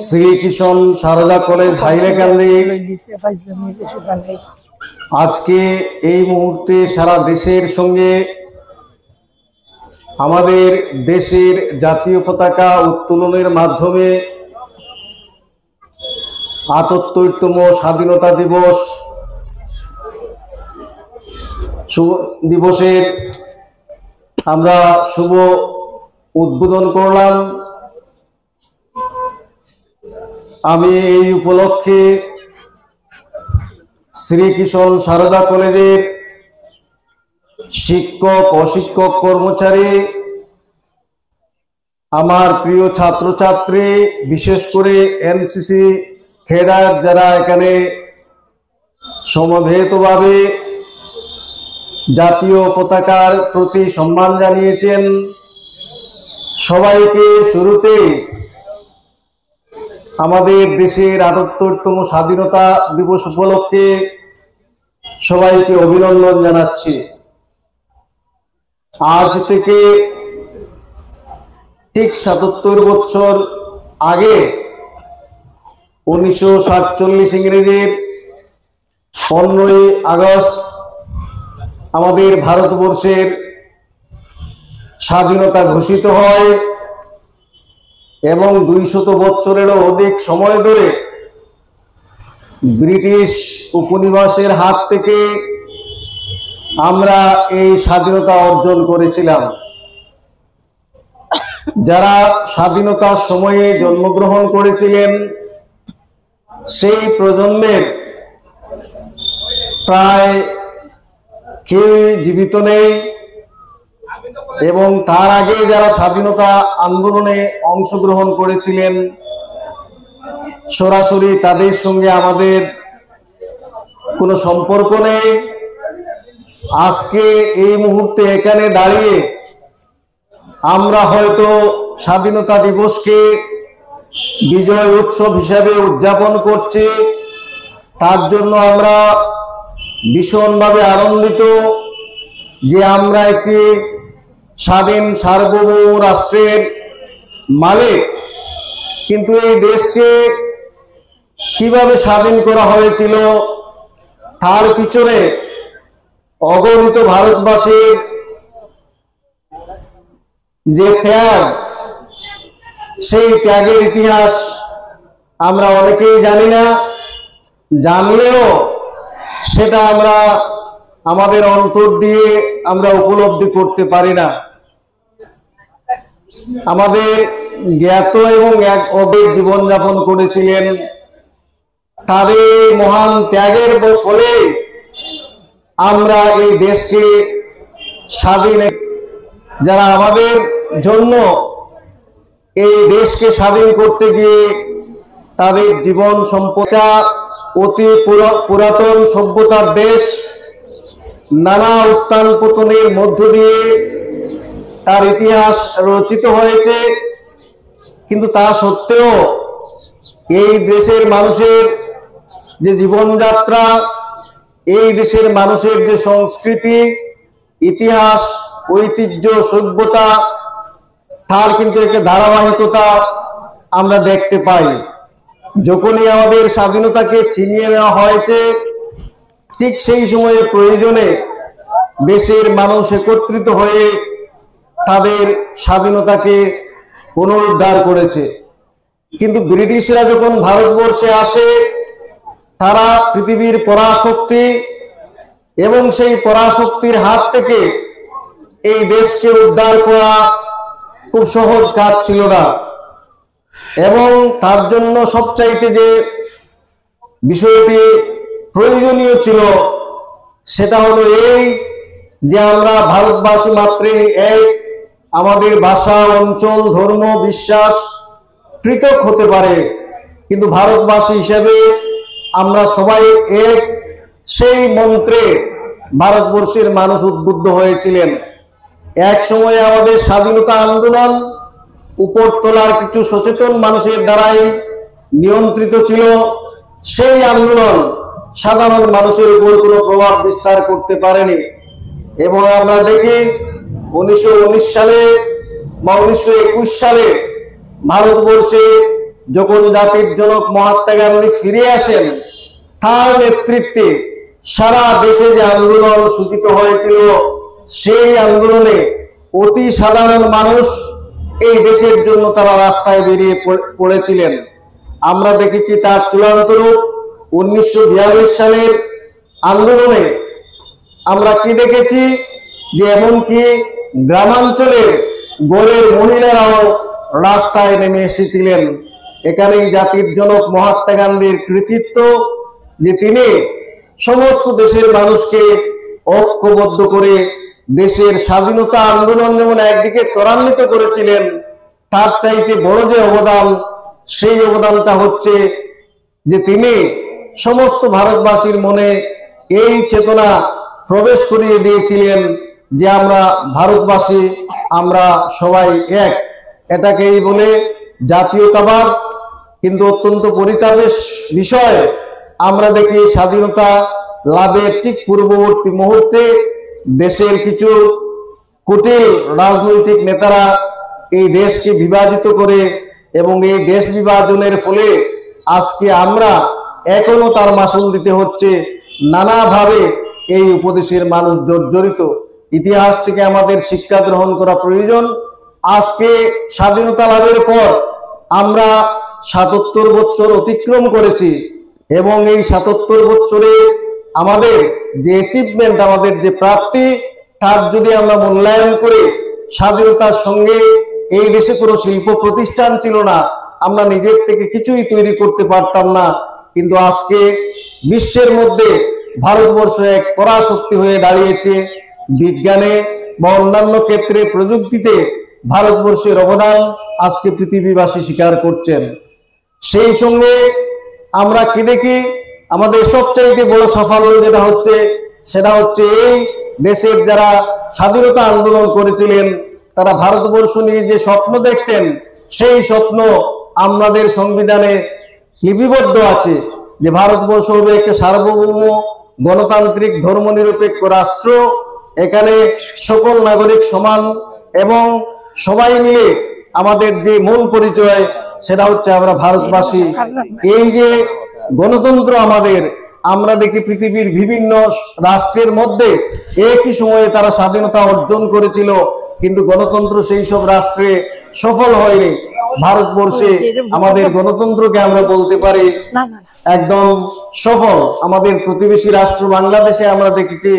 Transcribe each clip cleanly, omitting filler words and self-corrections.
Shrikrishna Sarada college Hailakandi আজকে এই মুহূর্তে সারা দেশের সঙ্গে আমাদের দেশের জাতীয় পতাকা উত্তোলনের মাধ্যমে ৭৮তম স্বাধীনতা দিবসের আমরা শুভ উদ্বোধন করলাম। আমি এই উপলক্ষে শ্রীকৃষ্ণ সারদা কলেজের শিক্ষক অশিক্ষক কর্মচারী, আমার প্রিয় ছাত্রছাত্রী, বিশেষ করে এনসিসি ক্যাডার যারা এখানে সমবেতভাবে জাতীয় পতাকার প্রতি সম্মান জানিয়েছেন, সবাইকে শুরুতে আমাদের দেশের ৭৮তম স্বাধীনতা দিবস উপলক্ষে সবাইকে অভিনন্দন জানাচ্ছি। আজ থেকে ঠিক ৭৭ বছর আগে ১৯৪৭ ইংরেজির ১৫ই আগস্ট আমাদের ভারতবর্ষের স্বাধীনতা ঘোষিত হয় এবং ২০০ বছরেরও অধিক সময় ধরে ব্রিটিশ উপনিবেশের হাত থেকে আমরা এই স্বাধীনতা অর্জন করেছিলাম। যারা স্বাধীনতার সময়ে জন্মগ্রহণ করেছিলেন সেই প্রজন্মের প্রায় কেউই জীবিত নেই এবং তার আগে যারা স্বাধীনতা আন্দোলনে অংশগ্রহণ করেছিলেন সরাসরি তাদের সঙ্গে আমাদের কোনো সম্পর্ক নেই। আজকে এই মুহূর্তে এখানে দাঁড়িয়ে আমরা হয়তো স্বাধীনতা দিবসকে বিজয় উৎসব হিসাবে উদযাপন করছি, তার জন্য আমরা ভীষণভাবে আনন্দিত যে আমরা একটি স্বাধীন সার্বভৌম রাষ্ট্রের মালিক। কিন্তু এই দেশকে কিভাবে স্বাধীন করা হয়েছিল তার পিছনে অগণিত ভারতবাসীর যে ত্যাগ, সেই ত্যাগের ইতিহাস আমরা অনেকেই জানি না, জানলেও সেটা আমরা আমাদের অন্তর দিয়ে আমরা উপলব্ধি করতে পারি না। আমাদের জ্ঞাত এবং এক অবির জীবনযাপন করেছিলেন, তাদের মহান ত্যাগের ফলে আমরা এই দেশকে স্বাধীন, যারা আমাদের জন্য এই দেশকে স্বাধীন করতে গিয়ে তাদের জীবন সম্পদটা অতি পুরাতন সভ্যতার দেশ, নানা উত্থান পতনের মধ্য দিয়ে তার ইতিহাস রচিত হয়েছে। কিন্তু তা সত্ত্বেও এই দেশের মানুষের যে জীবনযাত্রা, এই দেশের মানুষের যে সংস্কৃতি, ইতিহাস, ঐতিহ্য, সভ্যতা, তার কিন্তু একটা ধারাবাহিকতা আমরা দেখতে পাই। যখনই আমাদের স্বাধীনতাকে ছিনিয়ে নেওয়া হয়েছে ঠিক সেই সময়ে প্রয়োজনে দেশের মানুষ একত্রিত হয়ে তাদের স্বাধীনতাকে পুনরুদ্ধার করেছে। কিন্তু ব্রিটিশরা যখন ভারতবর্ষে আসে, তারা পৃথিবীর পরাশক্তি এবং সেই পরাশক্তির হাত থেকে এই দেশকে উদ্ধার করা খুব সহজ কাজ ছিল না। এবং তার জন্য সবচাইতে যে বিষয়টি প্রয়োজনীয় ছিল সেটা হলো এই যে আমরা ভারতবাসী মাত্রই এক, আমাদের ভাষা, অঞ্চল, ধর্ম, বিশ্বাস পৃথক হতে পারে, কিন্তু ভারতবাসী হিসেবে আমরা সবাই এক, সেই মন্ত্রে ভারতবর্ষের মানুষ উদ্বুদ্ধ হয়েছিলেন। এক সময়ে আমাদের স্বাধীনতা আন্দোলন উপরতলার কিছু সচেতন মানুষের দ্বারাই নিয়ন্ত্রিত ছিল। সেই আন্দোলন সাধারণ মানুষের উপর কোনো প্রভাব বিস্তার করতে পারেনি এবং আমরা দেখি 1919 সালে বা 1921 সালে ভারতবর্ষে যখন জাতির জনক মহাত্মা গান্ধী ফিরে আসেন, তার নেতৃত্বে সারা দেশে যে আন্দোলন সূচিত হয়েছিল, সেই আন্দোলনে অতি সাধারণ মানুষ এই দেশের জন্য তারা রাস্তায় বেরিয়ে পড়েছিলেন। আমরা দেখেছি তার চূড়ান্ত রূপ 1942 সালের আন্দোলনে। আমরা কি দেখেছি যে এমনকি গ্রামাঞ্চলের গড়ের মহিলারাও রাস্তায় নেমে এসেছিলেন। এখানেই জাতির জনক মহাত্মা গান্ধীর কৃতিত্ব, যে তিনি সমস্ত দেশের মানুষকে ঐক্যবদ্ধ করে দেশের স্বাধীনতা আন্দোলন যেমন একদিকে ত্বরান্বিত করেছিলেন, তার চাইতে বড় যে অবদান, সেই অবদানটা হচ্ছে যে তিনি সমস্ত ভারতবাসীর মনে এই চেতনা প্রবেশ করিয়ে দিয়েছিলেন যে আমরা ভারতবাসী, আমরা সবাই এক। এটাকেই বলে জাতীয়তাবাদ। কিন্তু অত্যন্ত পরিতাপের বিষয়, আমরা দেখি স্বাধীনতা লাভের ঠিক পূর্ববর্তী মুহূর্তে দেশের কিছু কুটিল রাজনৈতিক নেতারা এই দেশকে বিভাজিত করে, এবং এই দেশ বিভাজনের ফলে আজকে আমরা এখনো তার মাসুল দিতে হচ্ছে। নানাভাবে এই উপদেশের মানুষ জর্জরিত। ইতিহাস থেকে আমাদের শিক্ষা গ্রহণ করা প্রয়োজন। আজকে স্বাধীনতা লাভের পর আমরা ৭৭ বছর অতিক্রম করেছি, এবং এই ৭৭ বছরে আমাদের যে অ্যাচিভমেন্ট, আমাদের যে প্রাপ্তি, তার যদি আমরা মূল্যায়ন করি, স্বাধীনতার সঙ্গে এই দেশে কোনো শিল্প প্রতিষ্ঠান ছিল না, আমরা নিজের থেকে কিছুই তৈরি করতে পারতাম না। কিন্তু আজকে বিশ্বের মধ্যে ভারতবর্ষ এক পরাশক্তি হয়ে দাঁড়িয়েছে। বিজ্ঞানে বা অন্যান্য ক্ষেত্রে, প্রযুক্তিতে ভারতবর্ষের অবদান আজকে পৃথিবীবাসী স্বীকার করছেন। সেই সঙ্গে আমরা কি দেখি, আমাদের সবচাইতে বড় সাফল্য যেটা হচ্ছে, সেটা হচ্ছে এই দেশের যারা স্বাধীনতা আন্দোলন করেছিলেন, তারা ভারতবর্ষ নিয়ে যে স্বপ্ন দেখতেন, সেই স্বপ্ন আমাদের সংবিধানে লিপিবদ্ধ আছে যে ভারতবর্ষ হবে একটা সার্বভৌম গণতান্ত্রিক ধর্মনিরপেক্ষ রাষ্ট্র। এখানে সকল নাগরিক সমান, এবং সবাই মিলে আমাদের যে মূল পরিচয়, সেটা হচ্ছে আমরা ভারতবাসী। এই যে গণতন্ত্র আমাদের, আমরা দেখি পৃথিবীর বিভিন্ন রাষ্ট্রের মধ্যে একই সময়ে তারা স্বাধীনতা অর্জন করেছিল, কিন্তু গণতন্ত্র সেই সব রাষ্ট্রে সফল হয়নি। ভারতবর্ষে আমাদের গণতন্ত্রকে আমরা বলতে পারি একদম সফল। আমাদের প্রতিবেশী রাষ্ট্র বাংলাদেশে আমরা দেখেছি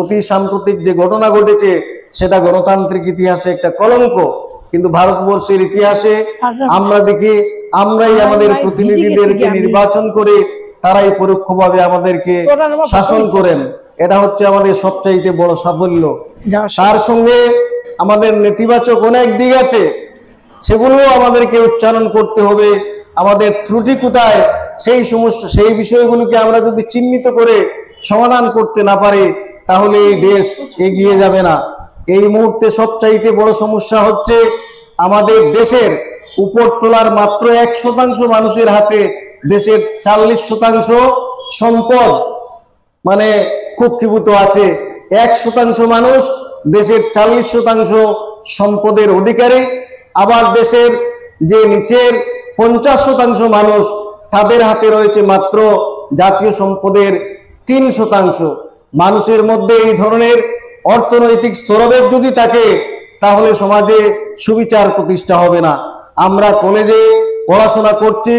অতি সাম্প্রতিক যে ঘটনা ঘটেছে, সেটা গণতান্ত্রিক ইতিহাসে একটা কলঙ্ক। কিন্তু ভারতবর্ষের ইতিহাসে আমরা দেখি, আমরাই আমাদের প্রতিনিধিদেরকে নির্বাচন করে তারাই পরোক্ষভাবে আমাদেরকে শাসন করেন। এটা হচ্ছে আমাদের সবচাইতে বড় সাফল্য। তার সঙ্গে আমাদের নেতিবাচক অনেক দিক আছে, সেগুলো আমাদেরকে উচ্চারণ করতে হবে। আমাদের ত্রুটি কোথায়, সেই সমস্যা, সেই বিষয়গুলোকে আমরা যদি চিহ্নিত করে সমাধান করতে না পারি, তাহলে এই দেশ এগিয়ে যাবে না। এই মুহূর্তে সবচাইতে বড় সমস্যা হচ্ছে আমাদের দেশের উপরতলার মাত্র 1% মানুষের হাতে দেশের 40% সম্পদ মানে কুক্ষিভূত আছে। 1% মানুষ দেশের 40% সম্পদের অধিকারী। আবার দেশের যে নিচের 50% মানুষ, তাদের হাতে রয়েছে মাত্র জাতীয় সম্পদের 3%। মানুষের মধ্যে এই ধরনের অর্থনৈতিক স্তরভেদ যদি থাকে, তাহলে সমাজে সুবিচার প্রতিষ্ঠা হবে না। আমরা কলেজে পড়াশোনা করছি,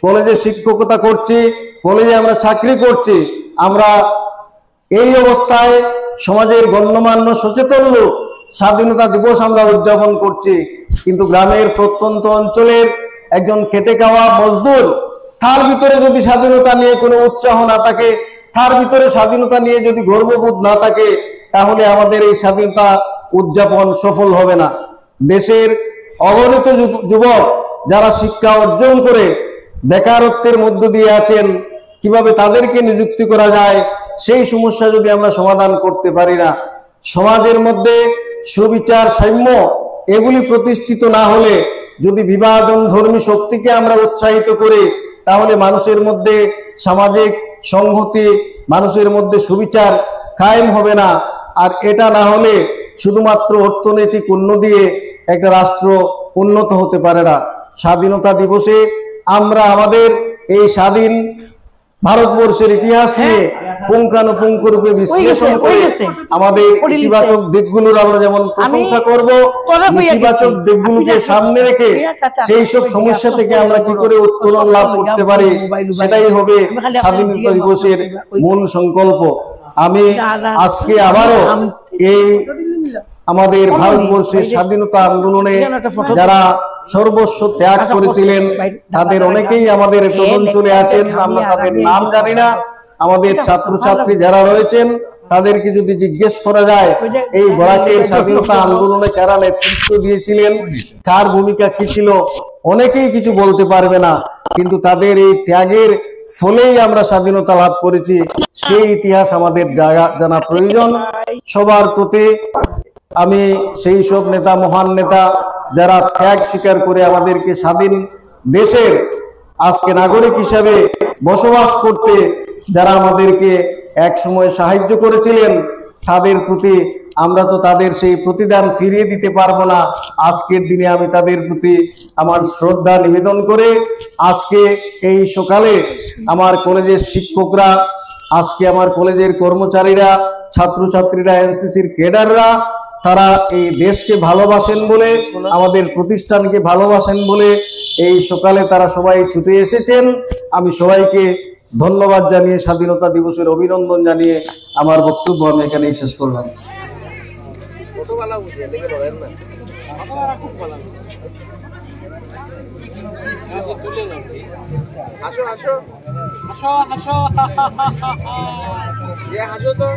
কলেজে শিক্ষকতা করছি, কলেজে আমরা চাকরি করছি, আমরা এই অবস্থায় সমাজের গণ্যমান্য সচেতন লোক স্বাধীনতা দিবস আমরা উদযাপন করছি। কিন্তু গ্রামের প্রত্যন্ত অঞ্চলের একজন খেটে খাওয়া মজদুর, তার ভিতরে যদি স্বাধীনতা নিয়ে কোনো উৎসাহ না থাকে, তার ভিতরে স্বাধীনতা নিয়ে যদি গর্ববোধ না থাকে, তাহলে আমাদের এই স্বাধীনতা উদযাপন সফল হবে না। দেশের অগণিত যুবক যারা শিক্ষা অর্জন করে বেকারত্বের মধ্য দিয়ে আছেন, কিভাবে তাদেরকে নিযুক্তি করা যায়, সেই সমস্যা যদি আমরা সমাধান করতে পারি না, সমাজের মধ্যে সুবিচার, সাম্য এগুলি প্রতিষ্ঠিত না হলে, যদি বিভাজন ধর্মী শক্তিকে আমরা উৎসাহিত করি, তাহলে মানুষের মধ্যে সামাজিক সংহতি, মানুষের মধ্যে সুবিচার কায়েম হবে না। আর এটা না হলে শুধুমাত্র অর্থনৈতিক উন্নতি দিয়ে একটা রাষ্ট্র উন্নত হতে পারে না। স্বাধীনতা দিবসে আমরা আমাদের এই স্বাধীন ভারতবর্ষের ইতিহাস নিয়ে পুঙ্খানুপুঙ্খ রূপে বিশ্লেষণ করে আমাদের ইতিবাচক দিকগুলোর আমরা যেমন প্রশংসা করব, নেতিবাচক দিকগুলোকে সামনে রেখে সেই সব সমস্যা থেকে আমরা কি করে উত্তরণ লাভ করতে পারি, সেটাই হবে স্বাধীনতা দিবসের মূল সংকল্প। আমি আজকে আবারও এই আমাদের ভারতবর্ষের স্বাধীনতা আন্দোলনে যারা সর্বস্ব ত্যাগ করেছিলেন তাদের অনেকেই আমাদের তরুণচলে আছেন, আমরা তাদের নাম জানি না। আমাদের ছাত্রছাত্রী যারা রয়েছেন তাদেরকে যদি জিজ্ঞেস করা যায় এই বরাকের স্বাধীনতা আন্দোলনে কারা নেতৃত্ব দিয়েছিলেন, কার ভূমিকা কি ছিল, অনেকেই কিছু বলতে পারবে না। কিন্তু তাদের এই ত্যাগের ফলেই আমরা স্বাধীনতা লাভ করেছি, সেই ইতিহাস আমাদের জানা প্রয়োজন। সবার প্রতি আমি সেই সব নেতা, মহান নেতা যারা ত্যাগ স্বীকার করে আমাদেরকে স্বাধীন দেশের আজকে নাগরিক হিসাবে বসবাস করতে যারা আমাদেরকে এক সময় সাহায্য করেছিলেন, তাদের প্রতি আমরা তো তাদের সেই প্রতিদান ফিরিয়ে দিতে পারবো না। আজকের দিনে আমি তাদের প্রতি আমার শ্রদ্ধা নিবেদন করে আজকে এই সকালে আমার কলেজের শিক্ষকরা, আজকে আমার কলেজের কর্মচারীরা, ছাত্রছাত্রীরা, এনসিসির ক্যাডাররা, তারা এই দেশকে ভালোবাসেন বলে, আমাদের প্রতিষ্ঠানকে ভালোবাসেন বলে এই সকালে তারা সবাই ছুটে এসেছেন। আমি সবাইকে ধন্যবাদ জানিয়ে, স্বাধীনতা দিবসের অভিনন্দন জানিয়ে আমার বক্তব্য আমি এখানেই শেষ করলাম। হাসো হাসো হাসো হাসো হাসো তো।